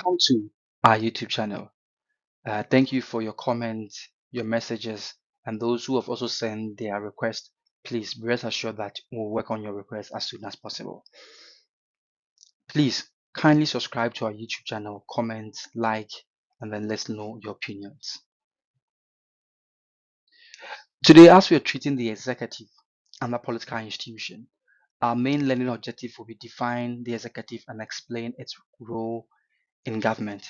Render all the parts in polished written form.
Welcome to our YouTube channel. Thank you for your comments, your messages, and those who have also sent their requests. Please rest assured that we'll work on your requests as soon as possible. Please kindly subscribe to our YouTube channel, comment, like, and then let us know your opinions. Today, as we are treating the executive and the political institution, our main learning objective will be define the executive and explain its role in government,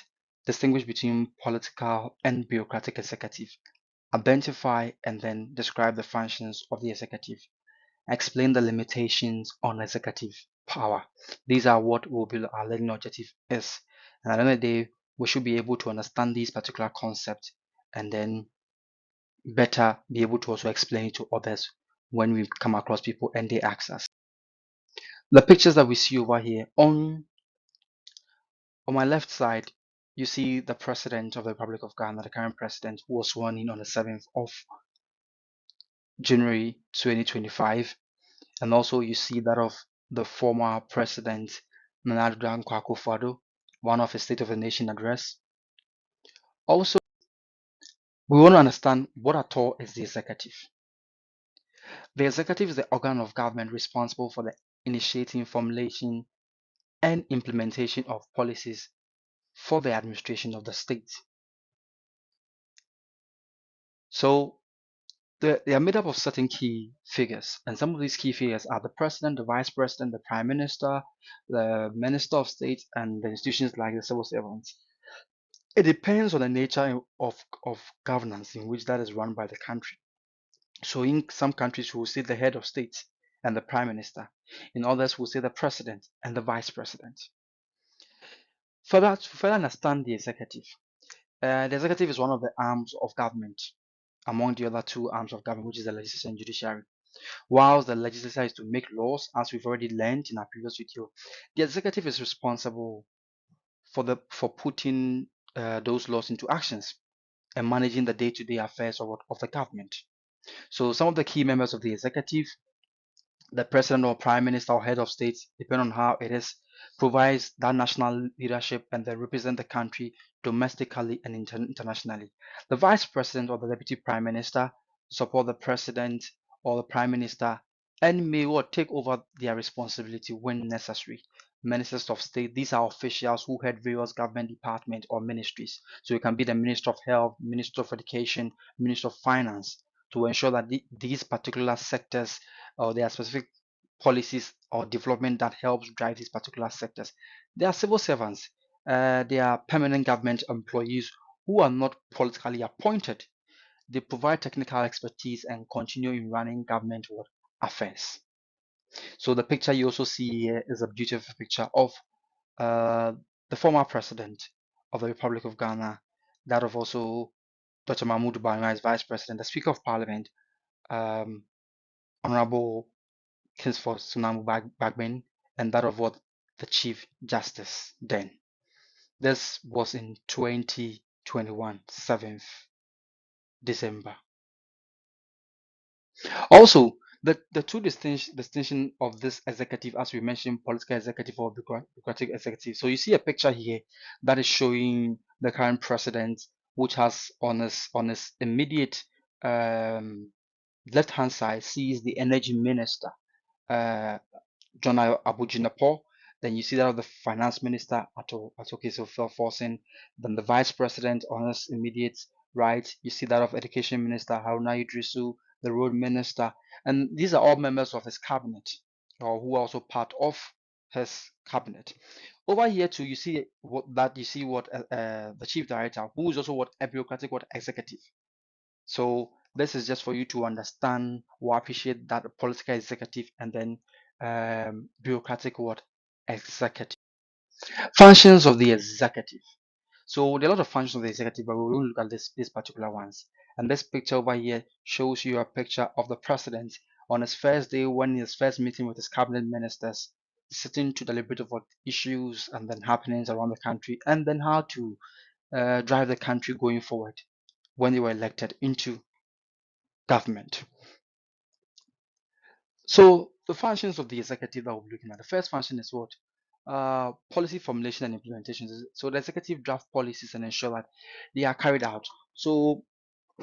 distinguish between political and bureaucratic executive, identify and then describe the functions of the executive, explain the limitations on executive power. These are what will be our learning objective is. And at the end of the day, we should be able to understand these particular concepts and then better be able to also explain it to others when we come across people and they ask us. The pictures that we see over here on my left side, you see the president of the Republic of Ghana, the current president, who was sworn in on the 7th of January 2025. And also you see that of the former president, Nana Addo Akufo-Addo, one of his State of the Nation address. Also, we want to understand what at all is the executive. The executive is the organ of government responsible for the initiating, formulation, and implementation of policies for the administration of the state. So they are made up of certain key figures, and some of these key figures are the president, the vice president, the prime minister, the minister of state, and the institutions like the civil servants. It depends on the nature of governance in which that is run by the country. So in some countries, we will say the head of state and the prime minister. In others, we'll say the president and the vice president. To further understand the executive is one of the arms of government among the other two arms of government, which is the legislature and judiciary. Whilst the legislature is to make laws, as we've already learned in our previous video, the executive is responsible for putting those laws into actions and managing the day-to-day affairs of the government. So some of the key members of the executive, the president or prime minister or head of state, depending on how it is, provides that national leadership and they represent the country domestically and internationally. The vice president or the deputy prime minister support the president or the prime minister and may take over their responsibility when necessary. Ministers of state, these are officials who head various government departments or ministries. So it can be the Minister of Health, Minister of Education, Minister of Finance, to ensure that these particular sectors or there are specific policies or development that helps drive these particular sectors. They are civil servants. They are permanent government employees who are not politically appointed. They provide technical expertise and continue in running government affairs. So the picture you also see here is a beautiful picture of the former president of the Republic of Ghana, that of also Dr. Mahmoud Bawumia as vice president, the Speaker of Parliament, Honorable Kingsford Sunamu Bagben, and that of what the Chief Justice then. This was in 2021, 7th December. Also, the two distinction of this executive, as we mentioned, political executive or bureaucratic executive. So you see a picture here that is showing the current president, which has on his immediate left hand side sees the energy minister, John Abujinapo. Then you see that of the finance minister, Atokiso Felforsen. Then the vice president on his immediate right, you see that of education minister, Haruna Idrisu, the road minister. And these are all members of his cabinet, or who are also part of his cabinet. Over here too, you see what the chief director, who is also what a bureaucratic executive. So this is just for you to understand or appreciate that political executive and then bureaucratic executive. Functions of the executive. So there are a lot of functions of the executive, but we will look at these particular ones. And this picture over here shows you a picture of the president on his first day, when his first meeting with his cabinet ministers, sitting to deliberate about issues and then happenings around the country, and then how to drive the country going forward when they were elected into government. So the functions of the executive that we're looking at, the first function is what? policy formulation and implementation. So the executive draft policies and ensure that they are carried out. So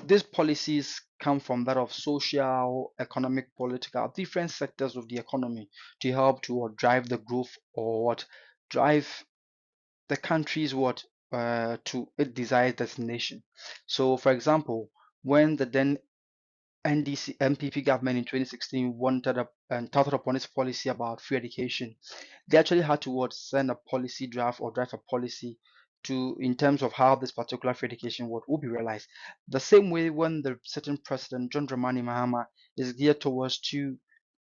these policies come from that of social, economic, political, different sectors of the economy to help to drive the growth or what drive the country's what to a desired destination. So, for example, when the then NDC MPP government in 2016 wanted and touted upon its policy about free education, they actually had to what send a policy draft or draft a policy to in terms of how this particular free education would be realized. The same way when the certain president John Dramani Mahama is geared towards to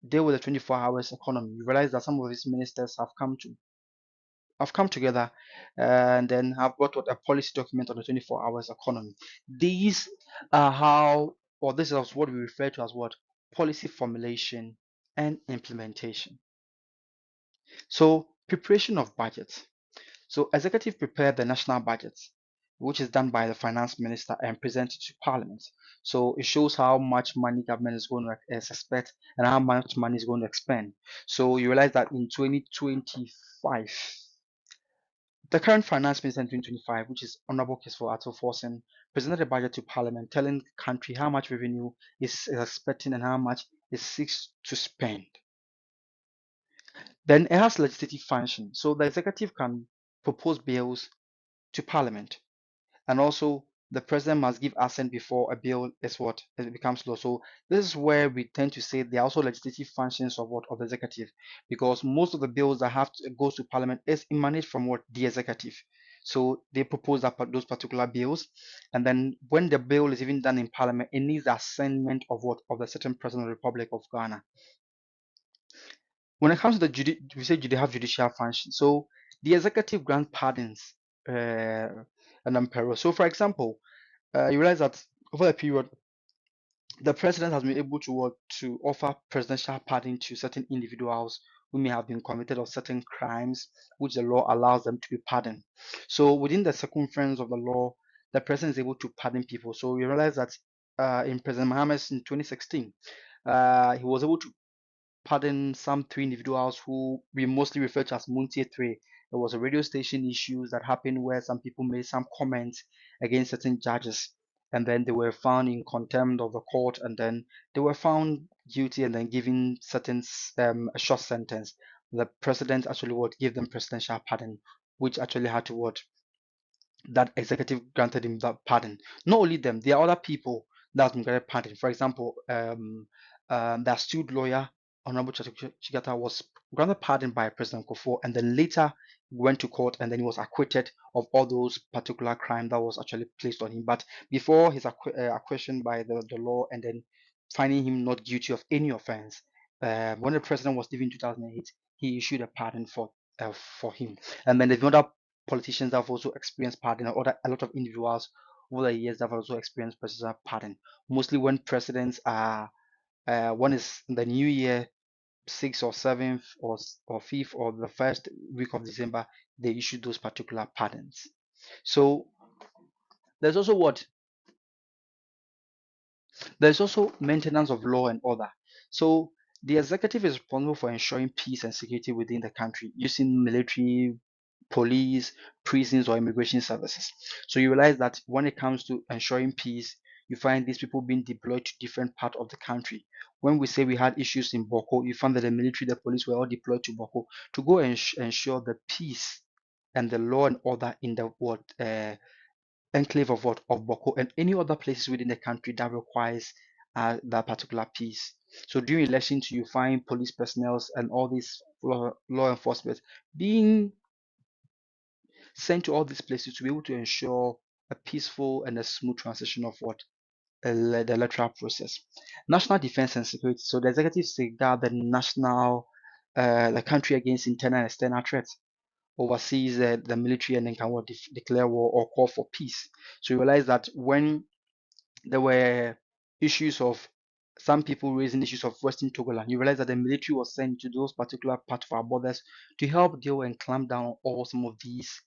deal with the 24 hours economy, you realize that some of his ministers have come together and then have brought out a policy document on the 24 hours economy. These are how, or this is what we refer to as what policy formulation and implementation. So preparation of budgets. So executive prepare the national budget, which is done by the finance minister and presented to parliament. So it shows how much money government is going to expect and how much money is going to expend. So you realize that in 2025, the current finance minister in 2025, which is Honorable Kisfo Ato Forson, presented a budget to parliament telling the country how much revenue is expecting and how much it seeks to spend. Then it has legislative function. So the executive can propose bills to parliament. And also the president must give assent before a bill is what it becomes law. So this is where we tend to say there are also legislative functions of what of the executive, because most of the bills that have to goes to parliament is emanate from what the executive. So they propose that those particular bills, and then when the bill is even done in parliament, it needs the assentment of what of the certain president of the Republic of Ghana. When it comes to the we say they have judicial function. So the executive grant pardons and emperor. So for example, you realize that over the period, the president has been able to to offer presidential pardon to certain individuals who may have been convicted of certain crimes, which the law allows them to be pardoned. So within the circumference of the law, the president is able to pardon people. So we realize that in President Mohammed in 2016, he was able to pardon some three individuals who we mostly refer to as Muntie 3. There was a radio station issues that happened where some people made some comments against certain judges, and then they were found in contempt of the court, and then they were found guilty and then given certain a short sentence. The president actually would give them presidential pardon, which actually had to what that executive granted him that pardon. Not only them, there are other people that have been granted pardon. For example, the astute lawyer Honorable Chigata was granted pardon by President Kofo, and then later went to court, and then he was acquitted of all those particular crime that was actually placed on him. But before his acquisition by the law, and then finding him not guilty of any offense, when the president was leaving in 2008, he issued a pardon for him. And then there's other politicians that have also experienced pardon, or a lot of individuals over the years that have also experienced presidential pardon. Mostly when presidents are, one is the new year, 6th or 7th or 5th or the first week of December, they issue those particular pardons. So there's also what there's also maintenance of law and order. So the executive is responsible for ensuring peace and security within the country using military, police, prisons, or immigration services. So you realize that when it comes to ensuring peace, you find these people being deployed to different parts of the country. When we say we had issues in Boko, you find that the military, the police were all deployed to Boko to go and ensure the peace and the law and order in the what enclave of what of Boko and any other places within the country that requires that particular piece. So during elections, you find police personnel and all these law enforcement being sent to all these places to be able to ensure a peaceful and a smooth transition of what the electoral process. National defense and security. So the executive safeguard the the country against internal and external threats, oversees the military, and then can declare war or call for peace. So you realize that when there were issues of some people raising issues of Western Togoland, you realize that the military was sent to those particular parts of our borders to help deal and clamp down on all some of these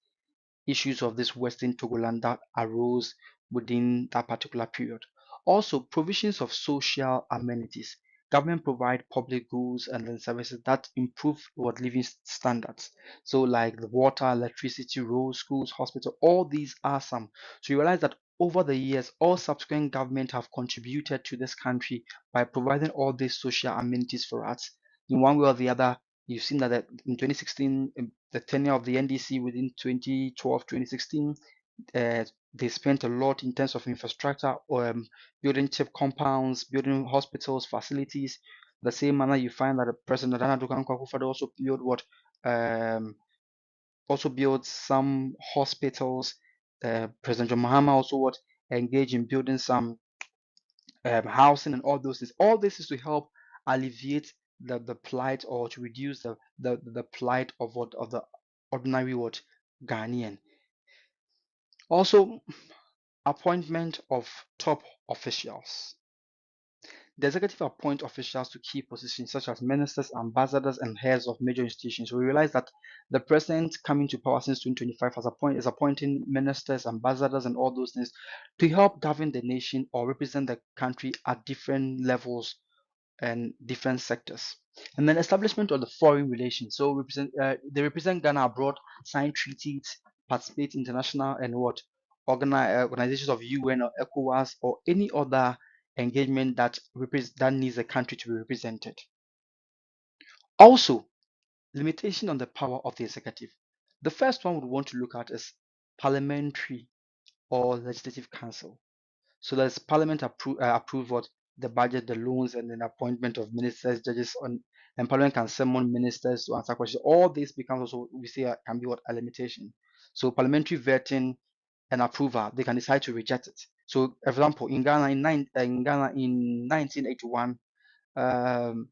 issues of this Western Togoland that arose within that particular period. Also, provisions of social amenities. government provide public goods and then services that improve what living standards. So like the water, electricity, roads, schools, hospital, all these are some. So you realize that over the years, all subsequent governments have contributed to this country by providing all these social amenities for us. In one way or the other, you've seen that in 2016, the tenure of the NDC within 2012, 2016, uh, they spent a lot in terms of infrastructure, building cheap compounds, building hospitals, facilities. The same manner you find that President Nana Akufo-Addo also built um, built some hospitals. President John Mahama also engaged in building some housing and all those things. All this is to help alleviate the plight or to reduce the plight of the ordinary Ghanaian. Also, appointment of top officials. The executive appoint officials to key positions such as ministers, ambassadors, and heads of major institutions. We realize that the president coming to power since 2025 is appointing ministers, ambassadors, and all those things to help govern the nation or represent the country at different levels and different sectors. And then establishment of the foreign relations. So they represent Ghana abroad, sign treaties, participate in international and organizations of UN or ECOWAS or any other engagement that needs a country to be represented. Also, limitation on the power of the executive. The first one we want to look at is parliamentary or legislative council. So does Parliament approve what the budget, the loans, and then appointment of ministers, judges and Parliament can summon ministers to answer questions. All this becomes also we say can be a limitation. So parliamentary vetting and approval, they can decide to reject it. So, for example, in Ghana in 1981, um,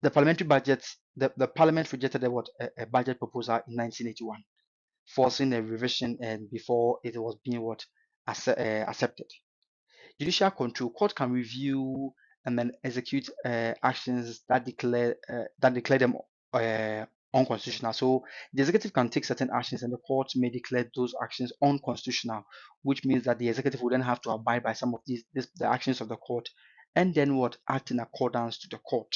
the parliamentary budget, the Parliament rejected a budget proposal in 1981, forcing a revision and before it was being accepted. Judicial control. Court can review and then execute actions that declare them unconstitutional. So the executive can take certain actions, and the court may declare those actions unconstitutional, which means that the executive will then have to abide by some of the actions of the court, and then act in accordance to the court.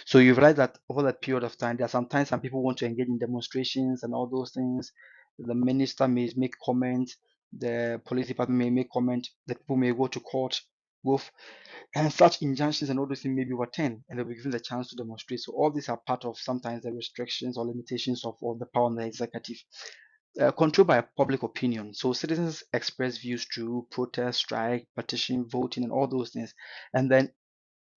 So you realize that over that period of time, there are sometimes some people want to engage in demonstrations and all those things. The minister may make comments, the police department may make comment, the people may go to court, both, and such injunctions and all those things may be overturned, and they'll be given the chance to demonstrate. So all these are part of sometimes the restrictions or limitations of the power of the executive. Controlled by public opinion. So citizens express views through protest, strike, petition, voting, and all those things. And then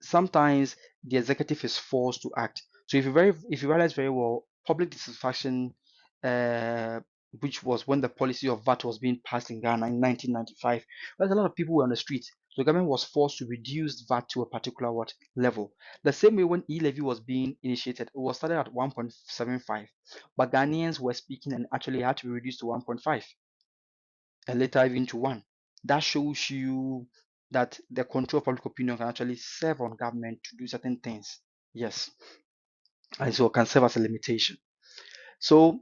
sometimes the executive is forced to act. So if you realize very well, public dissatisfaction, uh, which was when the policy of VAT was being passed in Ghana in 1995, there's a lot of people were on the street. So the government was forced to reduce VAT to a particular level. The same way when e-levy was being initiated, it was started at 1.75, but Ghanaians were speaking and actually had to be reduced to 1.5 and later even to 1. That shows you that the control of public opinion can actually serve on government to do certain things. Yes, and so it can serve as a limitation. So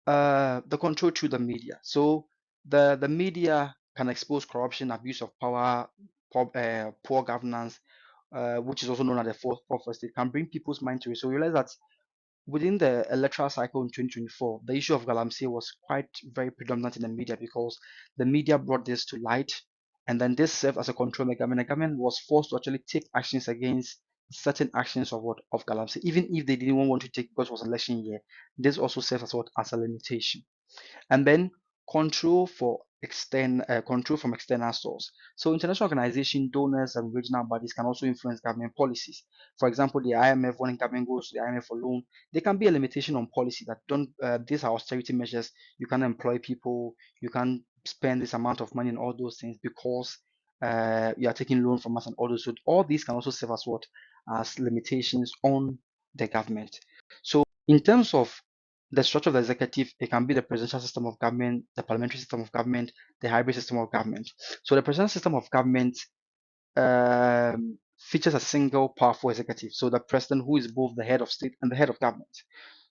the control through the media. So the media can expose corruption, abuse of power, poor governance, which is also known as the fourth estate, can bring people's mind to it. So you realize that within the electoral cycle in 2024, the issue of Galamsey was quite very predominant in the media because the media brought this to light, and then this served as a control mechanism. The government was forced to actually take actions against certain actions of Galamsey, even if they didn't want to take because it was election year. This also serves as a limitation. And then control from external source. So international organizations, donors, and regional bodies can also influence government policies. For example, the IMF, when government goes to the IMF for loan, there can be a limitation on policy that don't these are austerity measures. You can employ people, you can spend this amount of money and all those things because you are taking loan from us and all those. So all these can also serve as limitations on the government. So in terms of the structure of the executive, it can be the presidential system of government, the parliamentary system of government, the hybrid system of government. So the presidential system of government features a single powerful executive. So the president, who is both the head of state and the head of government.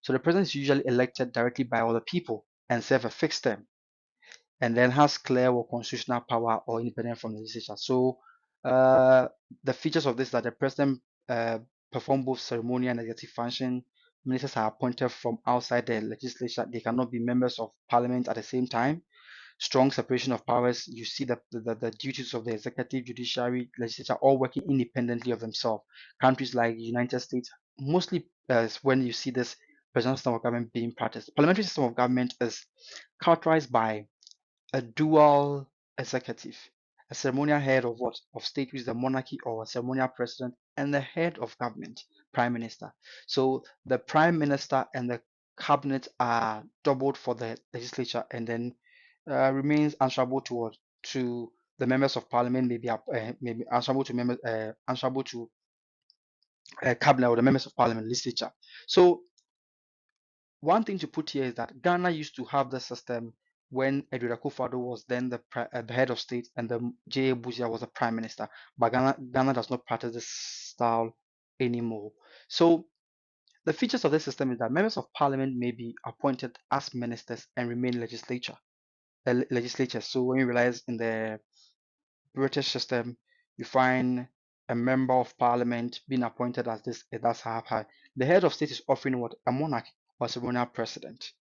So the president is usually elected directly by other people and serve a fixed term, and then has clear or constitutional power or independent from the legislature. So Uh, the features of this are the president perform both ceremonial and executive function. Ministers are appointed from outside the legislature. They cannot be members of parliament at the same time. Strong separation of powers. You see the duties of the executive, judiciary, legislature all working independently of themselves. Countries like the United States, mostly when you see this presidential system of government being practiced. The parliamentary system of government is characterized by a dual executive, a ceremonial head of what? Of state, which is the monarchy, or a ceremonial president, and the head of government, prime minister. So the prime minister and the cabinet are doubled for the legislature, and then remains answerable to the members of parliament, maybe answerable to members, answerable to cabinet or the members of parliament, legislature. So one thing to put here is that Ghana used to have the system when Edward Akufo-Addo was then the head of state and the J.A. Buzia was the prime minister. But Ghana does not practice this style anymore. So the features of this system is that members of parliament may be appointed as ministers and remain legislature. So when you realize in the British system, you find a member of parliament being appointed as this. That's how the head of state is often what a monarch or ceremonial president.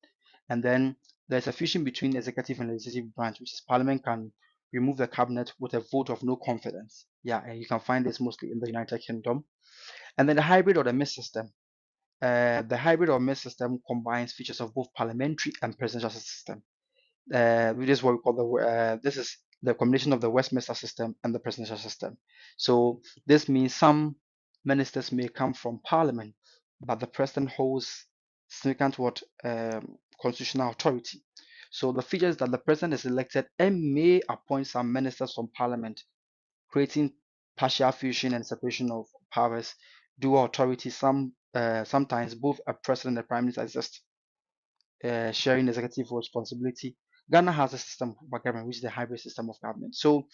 And then there's a fusion between executive and legislative branch, which is parliament can remove the cabinet with a vote of no confidence. Yeah, and you can find this mostly in the United Kingdom. And then the hybrid or the mixed system. The hybrid or mixed system combines features of both parliamentary and presidential system. This is what we call this is the combination of the Westminster system and the presidential system. So this means some ministers may come from parliament, but the president holds significant constitutional authority. So the feature is that the president is elected and may appoint some ministers from parliament, creating partial fusion and separation of powers, dual authority. Sometimes both a president and a prime minister exist, sharing executive responsibility. Ghana has a system of government, which is the hybrid system of government. So